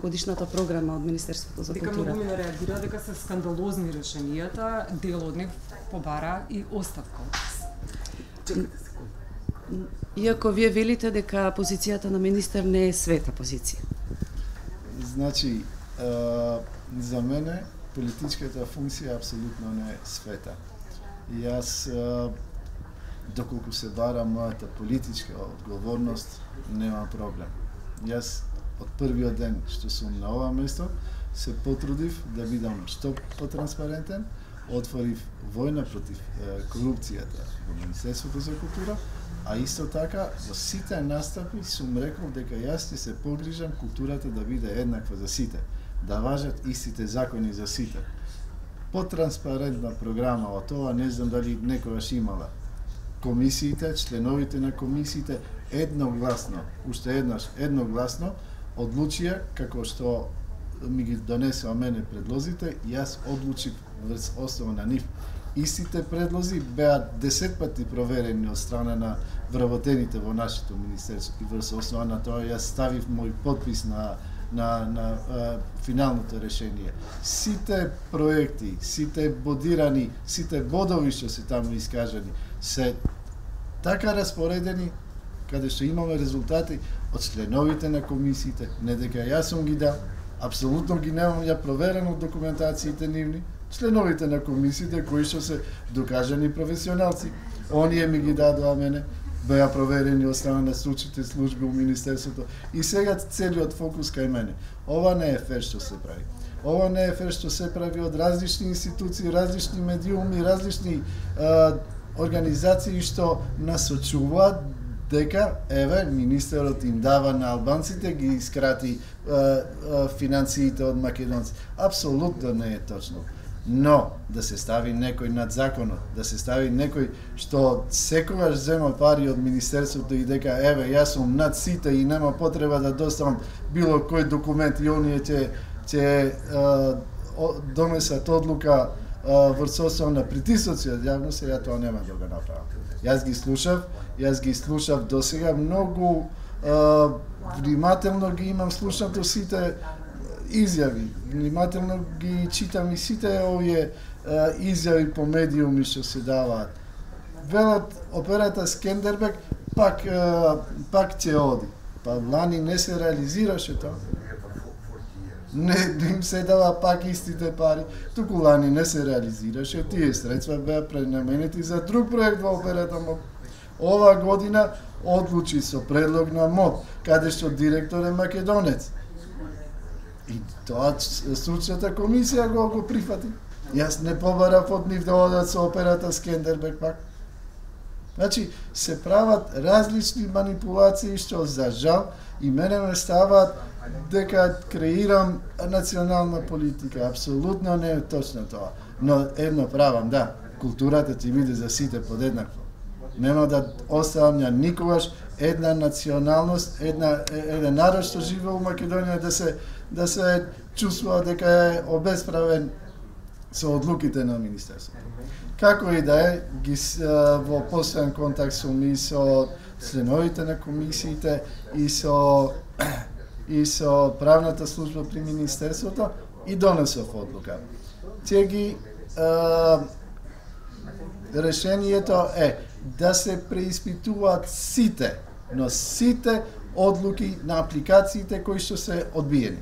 годишната програма од Министерството за Дека култура. многумина реагира дека се скандалозни решенијата, дел од нив побара и оставка од вас. Иако вие велите дека позицијата на министер не е света позиција. Значи, за мене политичката функција апсолутно не е света. И јас, доколку се бара мојата политичка одговорност, нема проблем. Јас од првиот ден што сум на ова место, се потрудив да бидам што потранспарентен, отворив војна против корупцијата во Министерството за култура, а исто така во сите настапи сум рекол дека јас ќе се погрижам културата да биде еднаква за сите, да важат истите закони за сите. Потранспарентна програма од тоа не знам дали некогаш имала. Комисиите, членовите на комисиите едногласно, уште еднаш едногласно одлучија како што ми ги донесоа мене предлозите, јас одлучив врз основа на нив. Истите предлози беа 10 пати проверени од страна на вработените во нашето министерство и врз основа на тоа јас ставив мој подпис на финалното решение. Сите проекти, сите бодирани, сите бодови што се таму искажани, се така распоредени каде што имаме резултати од членовите на комисиите, не дека јас сум ги дал, апсолутно ги немам ја проверено документациите нивни, членовите на комисиите кои што се докажани професионалци. Оние ми ги дадоа мене, беа проверени од страна на стручните служби у Министерството и сега целиот фокус кај мене. Ова не е фер што се прави. Ова не е фер што се прави од различни институции, различни медиуми, различни организации што насочуваат дека, еве, министерот им дава на албанците, ги искрати финансиите од македонци. Апсолутно не е точно. Но, да се стави некој над законот, да се стави некој што секогаш зема пари од министерството и дека, еве, јас сум над сите и нема потреба да доставам било кој документ и оние ќе донесат одлука врз основа на притисоци од јавност, ја тоа нема да го направам. Јас ги слушав досега, многу внимателно ги имам слушнато сите изјави, внимателно ги читам и сите овие изјави по медиуми што се даваат. Велат операта Скендербег пак ќе оди. Па лани не се реализираше тоа. Не им се дава пак истите пари, туку лани не се реализираше, тие средства беа пренаменети за друг проект во операта МОД. Ова година одлучи со предлог на МОД, каде што директор е македонец. И тоа стручната комисија го прифати. Јас не побарав од нив да одат со операта Скендербег пак. Значи, се прават различни манипулации што за жал и мене ме ставаат дека креирам национална политика. Апсолутно не е точно тоа. Но едно правам, да, културата ќе биде за сите подеднакво. Нема да оставам ја никогаш една националност, еден народ што живее у Македонија да се чувствува дека е обесправен со одлуките на министерството. Како и да е, во постојан контакт сум и со членовите на комисиите и со правната служба при министерството и донесов одлука. Решението е да се преиспитуваат сите, но сите одлуки на апликациите кои што се одбиени.